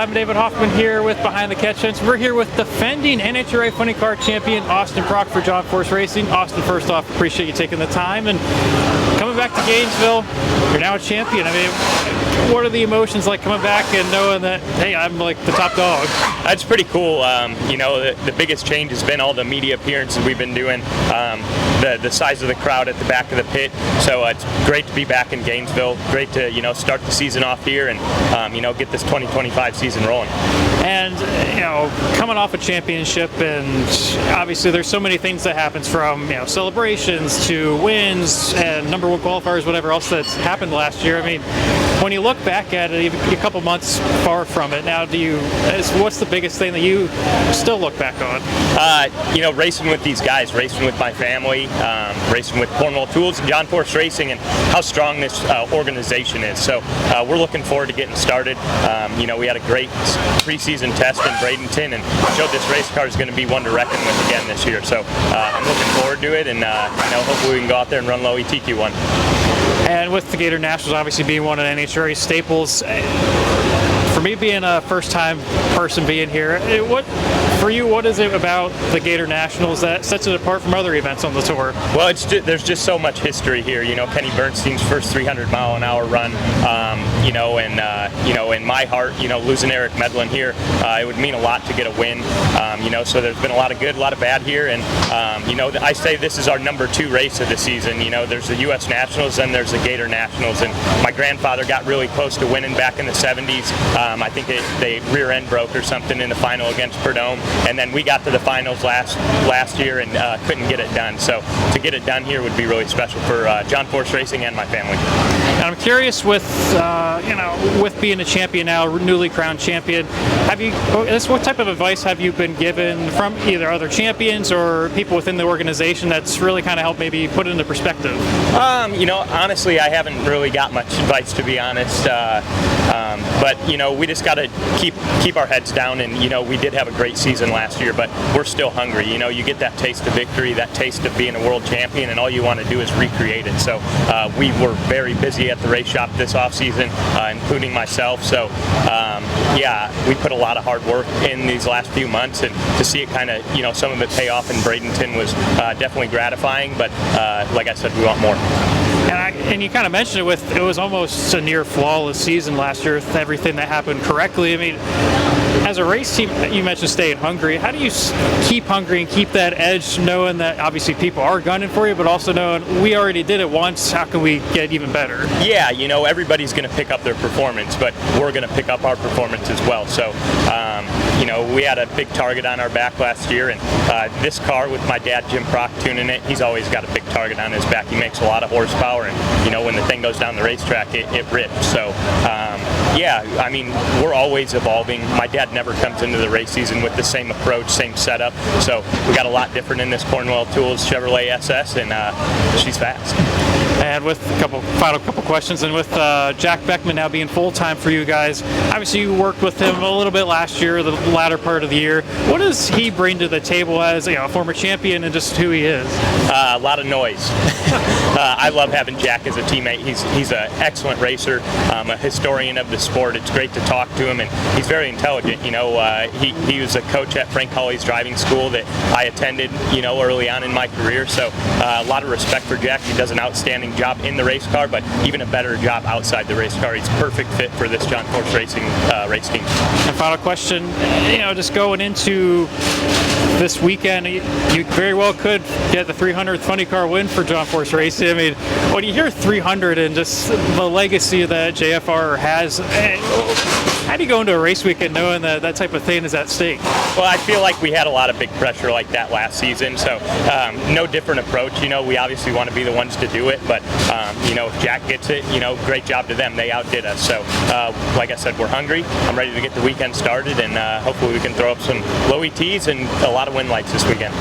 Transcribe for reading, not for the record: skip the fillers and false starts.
I'm David Hoffman here with Behind the Catch Fence. We're here with defending NHRA Funny Car champion Austin Prock for John Force Racing. Austin, first off, appreciate you taking the time and coming back to Gainesville. You're now a champion. I mean, what are the emotions like coming back and knowing that, hey, I'm like the top dog? That's pretty cool. You know, the biggest change has been all the media appearances we've been doing, the size of the crowd at the back of the pit. So it's great to be back in Gainesville. Great to, you know, start the season off here and, you know, get this 2025 season rolling. And, you know, coming off a championship, and obviously there's so many things that happens from, you know, celebrations to wins and number one qualifiers, whatever else that's happened last year. I mean, when you look back at it, a couple months far from it now, what's the biggest thing that you still look back on? You know, racing with these guys, racing with my family, racing with Cornwall Tools and John Force Racing, and how strong this organization is. So we're looking forward to getting started. You know, we had a great preseason test in Bradenton and showed this race car is going to be one to reckon with again this year. So I'm looking forward to it, and you know, hopefully we can go out there and run low ETQ1. And with the Gatornationals obviously being one of NHRA staples, for me being a first-time person being here, for you, what is it about the Gatornationals that sets it apart from other events on the tour? Well, there's just so much history here. You know, Kenny Bernstein's first 300-mile-an-hour run. You know, and you know, in my heart, you know, losing Eric Medlin here, it would mean a lot to get a win. You know, so there's been a lot of good, a lot of bad here, and you know, I say this is our number 2 race of the season. You know, there's the U.S. Nationals and there's the Gatornationals, and my grandfather got really close to winning back in the 70s. I think they rear end broke or something in the final against Perdome, and then we got to the finals last year and couldn't get it done. So to get it done here would be really special for John Force Racing and my family. And I'm curious, with you know, with being a champion now, newly crowned champion, what type of advice have you been given from either other champions or people within the organization that's really kind of helped maybe put it into perspective? You know, honestly, I haven't really got much advice, to be honest. But you know, we just got to keep our heads down, and you know, we did have a great season last year, but we're still hungry. You know, you get that taste of victory, that taste of being a world champion, and all you want to do is recreate it. So we were very busy at the race shop this off season, including myself. So yeah, we put a lot of hard work in these last few months, and to see it kind of, you know, some of it pay off in Bradenton was definitely gratifying. But like I said, we want more. And you kind of mentioned it was almost a near flawless season last year with everything that happened correctly. I mean, as a race team, you mentioned staying hungry. How do you keep hungry and keep that edge, knowing that obviously people are gunning for you, but also knowing we already did it once, how can we get even better? Yeah, you know, everybody's going to pick up their performance, but we're going to pick up our performance as well. So, you know, we had a big target on our back last year, and this car with my dad, Jim Prock, tuning it, he's always got a big target on his back. He makes a lot of horsepower, and, you know, when the thing goes down the racetrack, it rips. So, yeah, I mean, we're always evolving. My dad never comes into the race season with the same approach, same setup. So we got a lot different in this Cornwall Tools Chevrolet SS, and she's fast. And with a final couple questions, and with Jack Beckman now being full-time for you guys, obviously you worked with him a little bit last year, the latter part of the year. What does he bring to the table as, you know, a former champion and just who he is? A lot of noise. I love having Jack as a teammate. He's an excellent racer, a historian of the sport. It's great to talk to him, and he's very intelligent. You know, he was a coach at Frank Hawley's driving school that I attended, you know, early on in my career. So a lot of respect for Jack. He does an outstanding job in the race car, but even a better job outside the race car. He's a perfect fit for this John Force Racing race team. And final question, you know, just going into this weekend, you very well could get the 300th Funny Car win for John Force Racing. I mean, when you hear 300 and just the legacy that JFR has, how do you go into a race weekend knowing that that type of thing is at stake? Well, I feel like we had a lot of big pressure like that last season, so no different approach. You know, we obviously want to be the ones to do it, but you know, if Jack gets it, you know, great job to them. They outdid us. So, like I said, we're hungry. I'm ready to get the weekend started, and hopefully we can throw up some low ETs and a lot of win lights this weekend.